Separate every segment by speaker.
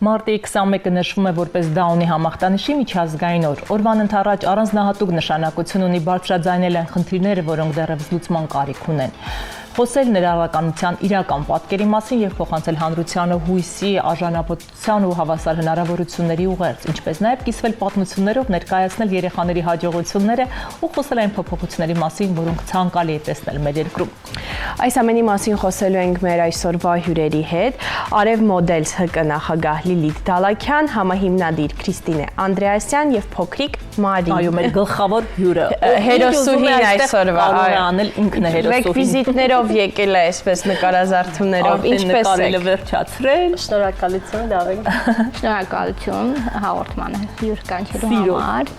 Speaker 1: Մարտի 21-ը նշվում է որպես Դաունի համախտանիշի միջազգային օր։ Օրվան ընդառաջ առանձնահատուկ նշանակություն ունի բարձրաձայնել այն խնդիրները, որոնք դեռևս լուծման կարիք ունեն։ Խոսել ներառականության իրական պատկերի մասին եւ փոխանցել հանրությանը հույսի, արժանապատվության ու հավասար հնարավորությունների ուղերձ, ինչպես նաեւ կիսվել պատմություններով, ներկայացնել երեխաների հաջողությունները ու խոսել այն փոփոխությունների մասին, որոնք ցանկալի է տեսնել մեր երկրում։
Speaker 2: Այս ամենի մասին խոսելու ենք մեր այսօրվա հյուրերի հետ։ Արև Մոդելս ՀԿ նախագահ Լիլիթ Դալաքյան, համահիմնադիր Քրիստինե Անդրեասյան եւ փոքրիկ Մարի։
Speaker 1: Այո, մեր գլխավոր հյուրը։
Speaker 2: Հերոսուհին այսօրվա
Speaker 1: անել ինքն է հերոսուհին։
Speaker 2: Ռեկվիզիտներով եկել է այսպես նկարազարդումներով։ Ինչպես
Speaker 1: եք վերջացրել։
Speaker 3: Շնորհակալություն Դավիթ։ Շնորհակալություն հաղորդմանը հյուր կանչելու համար։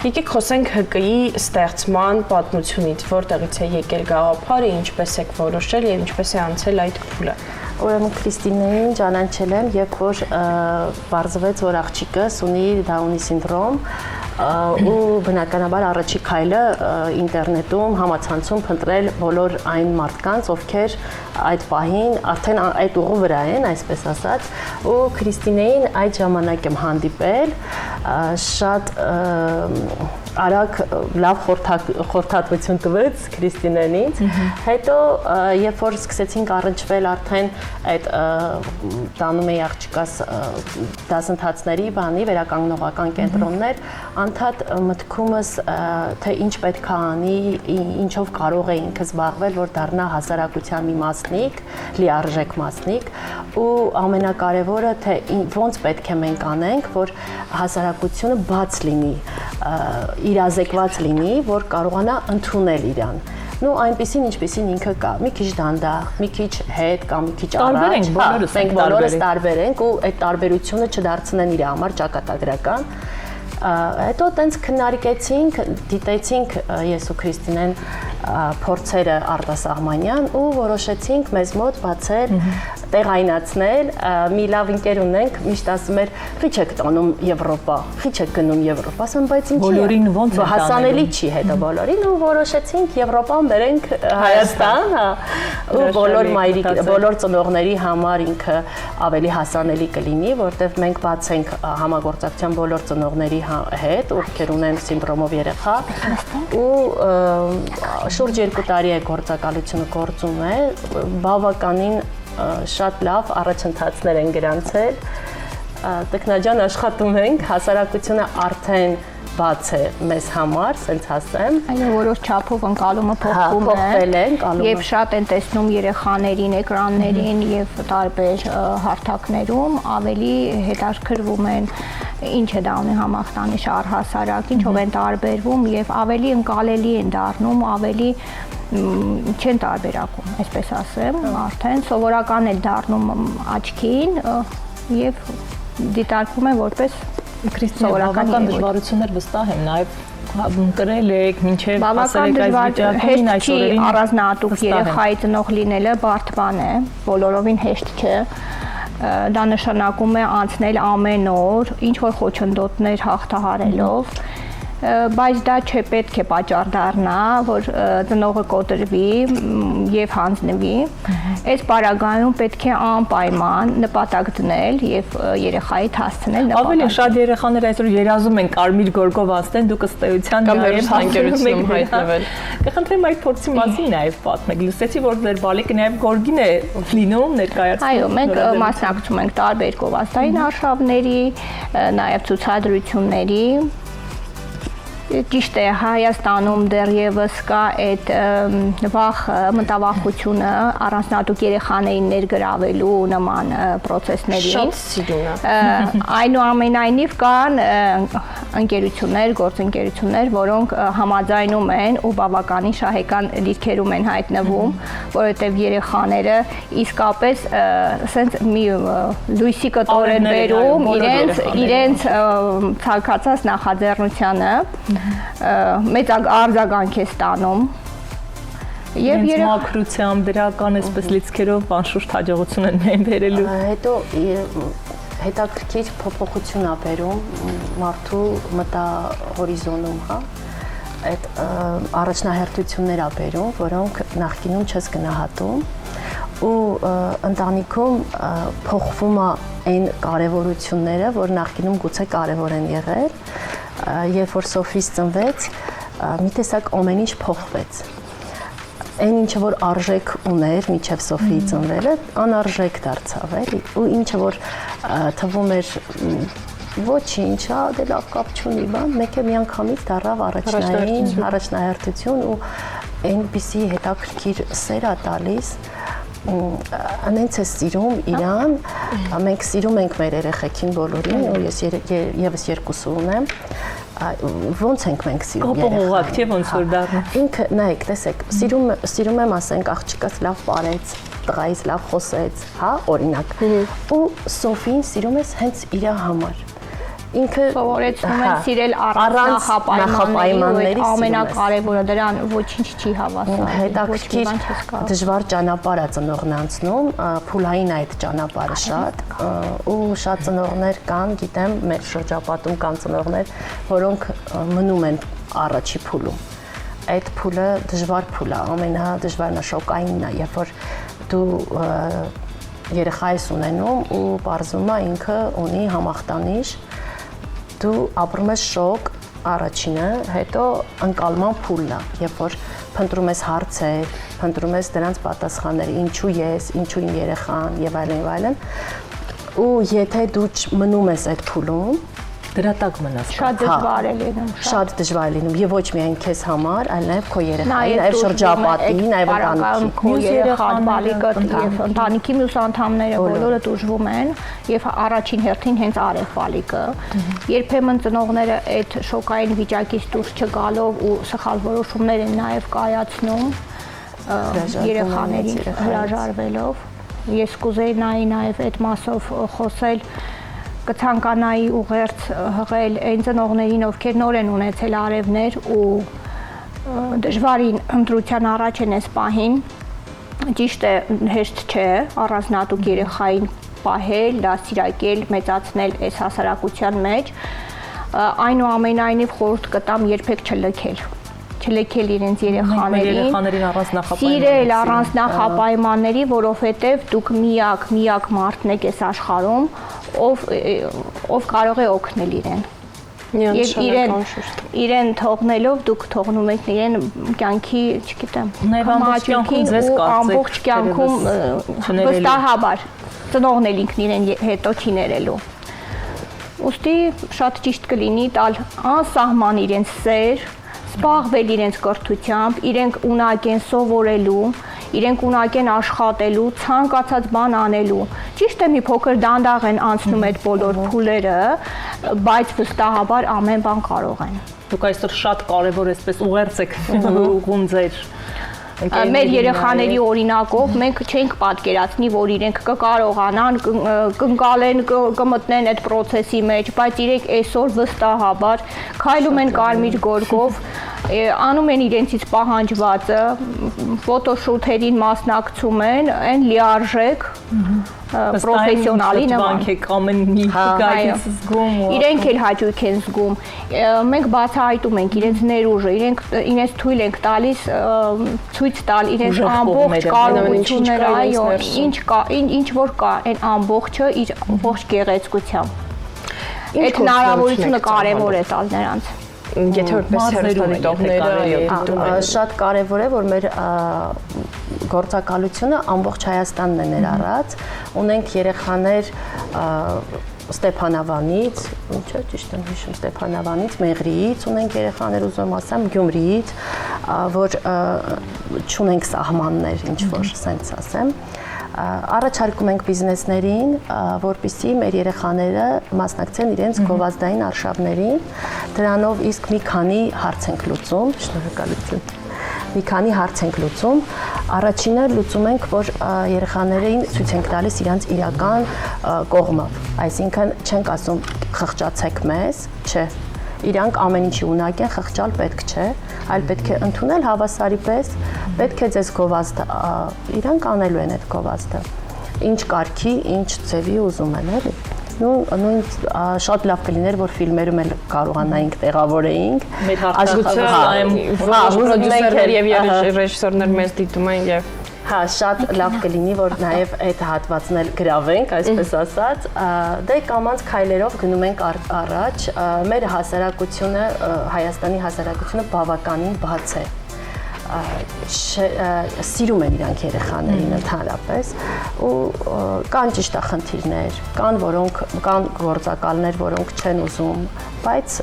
Speaker 2: Եկեք խոսենք ՀԿ-ի ստեղծման պատմությունից, որտեղից է եկել գաղափարը, ինչպես եք որոշել եւ ինչպես է անցել այդ փուլը։
Speaker 3: Ուրեմն Քրիստինեին ճանաչել եմ, երբ որ բարձվեց, որ աղջիկս ունի Դաունի սինդրոմ, ու բնականաբար առաջի քայլը ինտերնետում համացանցում փնտրել բոլոր այն մարդկանց, ովքեր այդ պահին արդեն այդ ուղու վրա են, այսպես ասած, ու Քրիստինեին այդ ժամանակ եմ հանդիպել, շատ արագ լավ խորհրդատվություն տվեց Քրիստինեն ինձ, հետո երբ որ սկսեցինք առնչվել արդեն այդ տանում էի աղջիկաս դասընթացների բանի վերականգնողական կենտրոններ, անդադ մտքումս թե ինչ պետք է անի, ինչով կարող է ինքը զբաղվել, որ դառնա հասարակության մի մասնիկ, լիարժեք մասնիկ, ու ամենակարևորը թե ոնց պետք է մենք անենք, որ հասարակությունը բաց լինի, իրազեկված լինի, որ կարողանա ընդունել իրան։ Ну այնպեսին ինչպեսին ինքը կա, մի քիչ դանդաղ, մի քիչ հետ կամ մի քիչ առաջ, մենք բոլորս տարբեր ենք ու այդ տարբերությունը չդարձնեն իր համար ճակատագրական։ Հետո տենց քննարկեցինք, դիտեցինք ես ու Քրիստինեն փորձերը արտասահմանյան ու որոշեցինք մեզ մոտ բացել, տեղայնացնել, մի լավ ընկեր ունենք, միշտ ասում էր, «Խիչ եք տանում Եվրոպա, խիչ եք գնում Եվրոպա», ասում բայց ինչի։
Speaker 1: Բոլորին ոնց է
Speaker 3: հասանելի չի հետո բոլորին ու որոշեցինք Եվրոպան բերենք Հայաստան, ու բոլոր ծնողների համար ինքը ավելի հասանելի կլինի, որտեղ մենք բացենք համագործակցության բոլոր ծնողների հետ, ովքեր ունեն սինդրոմով երեխա, ու շուրջ 2 տարի է գործակալությունը գործում է, բավականին շատ լավ առաջընթացներ են գրանցել, տեխնաջան աշխատում ենք, հասարակությունը արդեն բաց է մեզ համար, սենց ասեմ։
Speaker 4: Այո, որոշ չափով ընկալումը փոխվում է, եւ շատ են տեսնում երեխաներին, էկրաններին եւ տարբեր հարթակներում, ավելի հետաքրքրվում են ինչ է Դաունի համախտանիշը առհասարակ, ինչով են տարբերվում եւ ավելի ընկալելի են դառնում, ավելի չեն տարբերակում, այսպես ասեմ, արդեն սովորական է դառնում աչքին եւ դիտարկվում է որպես
Speaker 1: Բավական դժվարություններ վստահ եմ, նաև կրել եք, մինչև
Speaker 4: բավական դժվարություն չի առանձնահատուկ երեխայի ծնող լինելը բարդ բան է, բոլորովին հեշտ չէ, դա նշանակում է անցնել ամեն օր, ինչ-որ խոչընդոտներ հաղթահարելով, բայց դա չպետք է պատճառ դառնա, որ ծնողը կոտրվի եւ հանձնվի։ Այս պարագայում պետք է անպայման նպատակ դնել եւ երեխայիդ հասցնել նպատակ։
Speaker 1: Ավելի շատ երեխաներ այսօր երազում են կարմիր գորգով անցնեն, դուք ըստ էության
Speaker 2: նաև հանգերությունում հայտնվել։
Speaker 1: Կխնդրեմ այդ փորձի մասին նաև պատմեք։ Լսեցի, որ ձեր բալիկը նաև գորգին է լինում ներկայացնում։
Speaker 4: Այո, մենք մասնակցում ենք տարբեր գովազդային արշավների, նաև ցուցադրությունների։ Ճիշտ է, Հայաստանում դեռևս կա այդ մտավախությունը առանձնահատուկ երեխաներին ներգրավելու նման process-ներին։
Speaker 2: Շատ սիրուն է։
Speaker 4: Այնուամենայնիվ կան ընկերություններ, գործընկերություններ, որոնք համաձայնում են ու բավականին շահեկան դիրքերում են հայտնվում, որովհետև երեխաները իսկապես սենց մի լույսի կտոր են բերում իրենց ցանկացած նախաձեռնությանը, մեծ արձագանք է ստանում
Speaker 1: եւ մաքրությամբ դրական այսպես լիցքերով անշուշտ հաջողություն են բերելու։
Speaker 3: Հետո հետաքրքիր փոփոխություն ա բերում մարդու մտահորիզոնում, հա, այդ առաջնահերթություններ ա բերում, որոնք նախկինում չես գնահատում, ու ընտանիքում փոխվում է այն կարևորությունները, որ նախկինում գուցե կարևոր են եղել, երբ որ Սոֆիս ծնվեց, մի տեսակ ամեն ինչ փոխվեց։ Այն ինչը որ արժեք ուներ մինչև Սոֆիի ծնվելը, անարժեք դարձավ, էլի, ու ինչը որ թվում էր ոչինչ, դե լավ կապ չունի, բան, մեկ է միանգամից դառավ առաջնահերթություն ու այնպիսի հետաքրքիր սեր է տալիս, անենց է սիրում իրան, մենք սիրում ենք մեր երեխեքին բոլորին, ու ես եւս երկուսը ունեմ, ոնց ենք մենք սիրում
Speaker 1: երեխան։ Թե ոնց որ դառնում։
Speaker 3: Ինքը, նայեք, տեսեք, սիրում եմ ասենք աղջիկս լավ պարեց, տղայից լավ խոսեց, հա, օրինակ։ Ու Սոֆին սիրում ես հենց իր համար։ Ինքը
Speaker 4: սովորեցնում են սիրել առանց նախապայմանների, ամենակարևորը դրան ոչինչ չի հավասարում։
Speaker 3: Հետաքրքիր դժվար ճանապարհ է ծնողն անցնում, փուլային այդ ճանապարհը շատ, ու շատ ծնողներ կան, գիտեմ, մեր շրջապատում կան ծնողներ, որոնք մնում են առաջի փուլում։ Այդ փուլը դժվար փուլ է, ամենադժվարն է, շոկայինն է, երբ որ դու երեխա ես ունենում ու պարզվում է ինքը ունի համախտանիշ, դու ապրում ես շոկ առաջինը, հետո ընկալման փուլն է, երբ որ փնտրում ես հարցեր, փնտրում ես դրանց պատասխաններ, ինչու ես, ինչու իմ երեխան եւ այլն, ու եթե դու մնում ես այդ փուլում,
Speaker 1: դրա տակ մնաս։
Speaker 4: Շատ դժվար է լինում,
Speaker 3: շատ դժվար է լինում եւ ոչ միայն քեզ համար, այլ նաեւ քո երեխայի, նաեւ շրջապատի, նաեւ ընտանիքի,
Speaker 4: քո երեխան, բալիկը եւ ընտանիքի մյուս անդամները բոլորը դժվում են եւ առաջին հերթին հենց արև բալիկը։ Երբեմն ծնողները այդ շոկային վիճակից դուրս չգալով ու սխալ որոշումներ են նաեւ կայացնում երեխաներին հրաժարվելով։ Ես կուզեի նաեւ այդ մասով խոսել, կցանկանայի ուղերձ հղել այն ծնողներին, ովքեր նոր են ունեցել արևներ ու դժվարին ընտրության առաջ են այս պահին, ճիշտ է, հեշտ չէ առանձնատուկ երեխային պահել, դաստիարակել, մեծացնել այս հասարակության մեջ, այնուամենայնիվ խորհուրդ կտամ երբեք չլքել իրենց երեխաներին, սիրել առանց նախապայմանների, որովհետև դուք միակ մարդն եք այս աշխարհում, ով կարող է օգնել իրեն։ Եվ իրեն թողնելով դուք թողնում եք իրեն կյանքի, չգիտեմ, ամբողջ կյանքում վստահաբար ծնողն էլ ինքն իրեն հետո չի ներելու։ Ուստի շատ ճիշտ կլինի տալ անսահման իրենց սեր, զբաղվել իրենց կրթությամբ, իրենք ունակ են սովորելու, իրենք ունակ են աշխատելու, ցանկացած բան անելու։ Ճիշտ է մի փոքր դանդաղ են անցնում այդ բոլոր փուլերը, բայց վստահաբար ամեն բան կարող են։
Speaker 1: Դուք այսօր շատ կարևոր էսպես ուղերձ եք ուղղում ձեր
Speaker 4: մեր երեխաների օրինակով մենք չենք պատկերացնի, որ իրենք կկարողանան, կընկալեն, կմտնեն այդ process-ի մեջ, բայց իրենք այսօր վստահաբար քայլում են կարմիր գորգով, անում են իրենցից պահանջվածը, ֆոտոշութերին մասնակցում են, այն լիարժեք պրոֆեսիոնալի նման։
Speaker 1: Ամեն մի գայից զգում։
Speaker 4: Իրենք էլ հաճույք են զգում։ Մենք բացահայտում ենք իրենց ներուժը, իրենց թույլ ենք տալիս ցույց տալ իրենց ամբողջ կարողությունները, այո, ինչ որ կա, այն ամբողջը իր ողջ գեղեցկությամբ։ Այդ հնարավորությունը կարևոր է տալ նրանց։
Speaker 2: Եթե որպես հերոստատիտողները
Speaker 3: շատ կարևոր է, որ մեր գործակալությունը ամբողջ Հայաստանն է ներառած, ունենք երեխաներ Ստեփանավանից, ինչա ճիշտ եմ հիշում, Ստեփանավանից, Մեղրիից ունենք երեխաներ, ուզում ասեմ, Գյումրիից, որ չունենք սահմաններ, ինչ որ սենց ասեմ։ Առաջարկում ենք բիզնեսներին, որպեսզի մեր երեխաները մասնակցեն իրենց գովազդային արշավներին, դրանով իսկ մի քանի հարց ենք լուծում, շնորհակալություն։ Մի քանի հարց ենք լուծում։ Առաջինը լուծում ենք, որ երեխաներին ցույց ենք տալիս իրենց իրական կողմը, այսինքն չենք ասում խղճացեք մեզ, չէ։ Իրանք ամեն ինչի ունակ են, խղճալ պետք չէ, այլ պետք է ընդունել հավասարի պես, պետք է ձեզ գովազդը, իրանք անելու են այդ գովազդը։ Ինչ կարգի, ինչ ձևի ուզում են, էլի։ Նույն շատ լավ կլիներ, որ ֆիլմերում էլ կարողանայինք տեղավորեինք։
Speaker 1: Մեր հաղթանակը
Speaker 2: պրոդյուսերներ եւ ռեժիսորներ մեզ դիտում են եւ
Speaker 3: Հա, շատ լավ կլինի, որ նաև այդ հատվածն էլ գրավենք, այսպես ասած, դե կամած քայլերով գնում ենք առաջ, մեր հասարակությունը, Հայաստանի հասարակությունը բավականին բաց է, սիրում են իրանք երեխաներին ընդհանրապես ու կան ճիշտ խնդիրներ, կան գործակալներ, որոնք չեն ուզում, բայց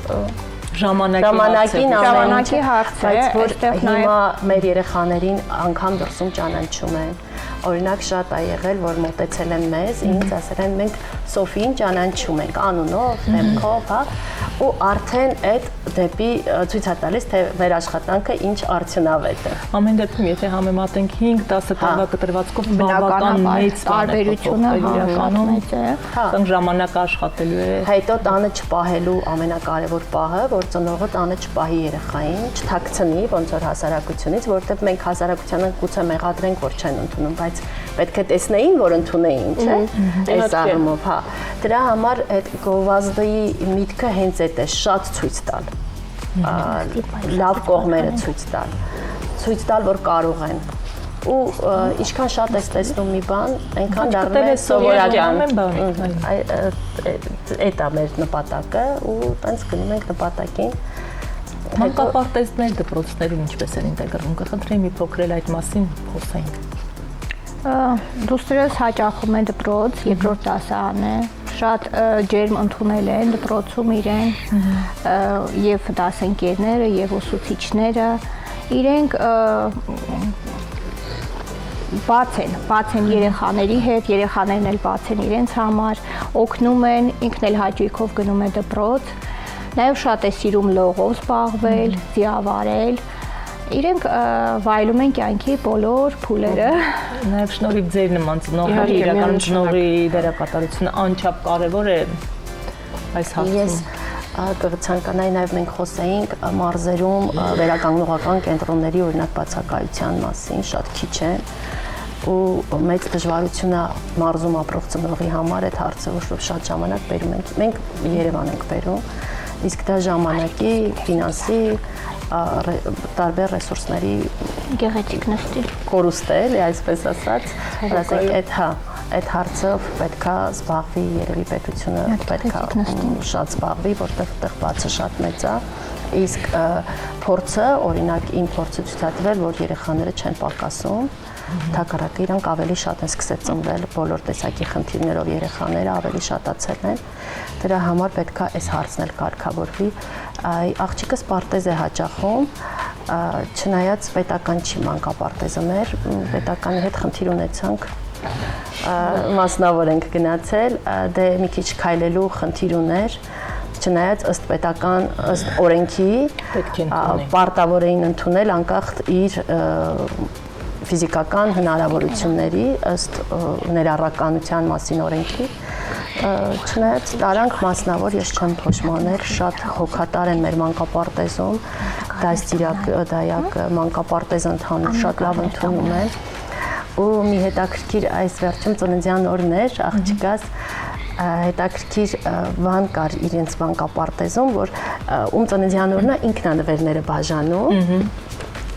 Speaker 4: ժամանակի հարց է,
Speaker 3: որ հիմա մեր երեխաներին անգամ դրսում ճանաչում են։ Օրինակ շատ է եղել, որ մոտեցել են մեզ, ինձ ասել են մենք Սոֆիին ճանաչում ենք անունով, դեմքով, հա, ու արդեն այդ դեպի ցույց է տալիս, թե մեր աշխատանքը ինչ արդյունավետ է։
Speaker 1: Ամեն դեպքում, եթե համեմատենք 5-10 տարվա կտրվածքով բավական մեծ
Speaker 4: տարբերությունը իրականում
Speaker 1: է, կամ ժամանակ աշխատելու է։
Speaker 3: Հետո տանը չպահելու ամենակարևոր պահը, որ ծնողը տանը չպահի երեխային, չթաքցնի ոնց որ հասարակությունից, որովհետև մենք հասարակությանը գուցե մեղադրենք, որ չեն ընդունում, բայց պետք է տեսնեին, որ ընդունեին, չէ՞։ Այս առումով, հա։ Դրա համար այդ գովազդի միտքը հենց այդ է, շատ ցույց տալ, լավ կողմերը ցույց տալ, որ կարող են։ Ու ինչքան շատ ես տեսնում մի բան, այնքան դառնում է սովորական։ Այդ է մեր նպատակը ու տենց գնում ենք նպատակին։
Speaker 1: Մանկապարտեզներ դպրոցներում ինչպես են ինտեգրվում, կխնդրեի մի փոքր էլ այդ մասին խոսենք։
Speaker 4: Դուստրս հաճախում են դպրոց, երկրորդ դասարան է, շատ ջերմ ընդունել են դպրոցում իրեն եւ դասընկերները եւ ուսուցիչները, իրենք բաց են երեխաների հետ, երեխաներն էլ բաց են իրենց համար, օգնում են, ինքն էլ հաճույքով գնում է դպրոց, նաեւ շատ է սիրում լողով զբաղվել, ձիավարել, իրենք վայելում են կյանքի բոլոր փուլերը։
Speaker 1: Նաև շնորհիվ ձեր նման ծնողների իրական ծնողի դերակատարությունը անչափ կարևոր է այս հարցում։
Speaker 3: Ես կցանկանայի նաև մենք խոսեինք մարզերում վերականգնողական կենտրոնների օրինակ բացակայության մասին, շատ քիչ են ու մեծ դժվարություն է մարզում ապրող ծնողի համար այդ հարցը, որ շատ ժամանակ բերում ենք։ Մենք Երևան ենք բերում, իսկ դա ժամանակի, ֆինանսի տարբեր ռեսուրսների
Speaker 4: գեղեցիկ նստի
Speaker 3: կորուստ է, այսպես ասած, ասենք այդ հարցով պետքա զբաղվի երևի պետությունը պետքա շատ զբաղվի, որտեղ այդտեղ բացը շատ մեծ է, իսկ փորձը, օրինակ իմ փորձը ցույց է տվել, որ երեխաները չեն պակասում, թակարակը իրանք ավելի շատ են սկսել ծնվել, բոլոր տեսակի խնդիրներով երեխաները ավելի շատացել են, դրա համար պետքա այս հարցն էլ կարգավորվի, աղջիկս պարտեզ է հաճախում, չնայած պետական չի մանկապարտեզը մեր, պետականի հետ խնդիր ունեցանք, մասնավոր ենք գնացել, դե մի քիչ քայլելու խնդիր ուներ, չնայած ըստ պետական, ըստ օրենքի պարտավոր էին ընդունել անկախ իր ֆիզիկական հնարավորությունների ըստ ներառականության մասին օրենքի, չնայած տարանք մասնավոր, ես չեմ փոշմանել, շատ հոգատար են մեր մանկապարտեզում, դայակ մանկապարտեզ ընդհանուր շատ լավ ընդունում են ու մի հետաքրքիր այս վերջում ծննդյան օրն էր, աղջիկաս հետաքրքիր բան կար իրենց մանկապարտեզում, որ ում ծննդյան օրն է ինքն է նվերները բաժանում,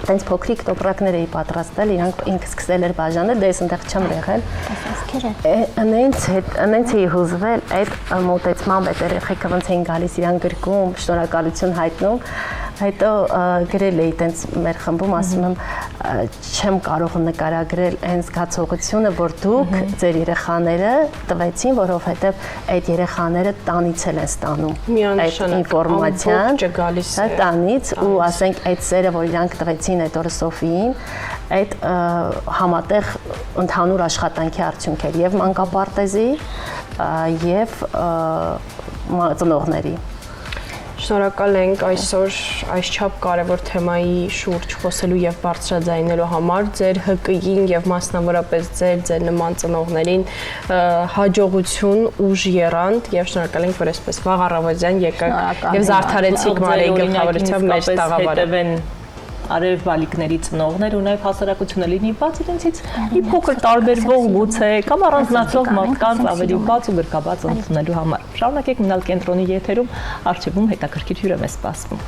Speaker 3: տենց փոքրիկ տոպրակներ էի պատրաստել, իրանք ինքը սկսել էր բաժանել, դե ես այնտեղ չեմ եղել։ Անենց էի հուզվել այդ մոտեցմամբ այդ երեխեքը ոնց էին գալիս իրան գրկում, շնորհակալություն հայտնում, հետո գրել էի տենց մեր խմբում, ասում եմ չեմ կարող նկարագրել այն զգացողությունը, որ դուք ձեր երեխաները տվեցին, որովհետև այդ երեխաները տանից են ստանում այդ ինֆորմացիան, տանից ու ասենք այդ սերը, որ իրանք տվեցին այդ օրը Սոֆիին, այդ համատեղ ընդհանուր աշխատանքի արդյունք էր եւ մանկապարտեզի եւ ծնողների։
Speaker 2: Շնորհակալ ենք այսօր այսչափ կարևոր թեմայի շուրջ խոսելու եւ բարձրաձայնելու համար ձեր ՀԿ-ին եւ մասնավորապես ձեր նման ծնողներին հաջողություն, ուժ եռանդ եւ շնորհակալ ենք, որ այսպես վաղ առավոտյան եկաք եւ զարդարեցիք Մարիայի գլխավորությամբ մեր տաղավարը։
Speaker 1: Արև բալիկների ծնողներ ու նաև հասարակությունը լինի բաց իրենցից մի փոքր տարբերվող գուցե կամ առանձնացող մարդկանց ավելի բաց ու գրկաբաց ընդունելու համար։ Շարունակեք մնալ կենտրոնի եթերում, առջևում հետաքրքիր հյուր է մեզ սպասվում։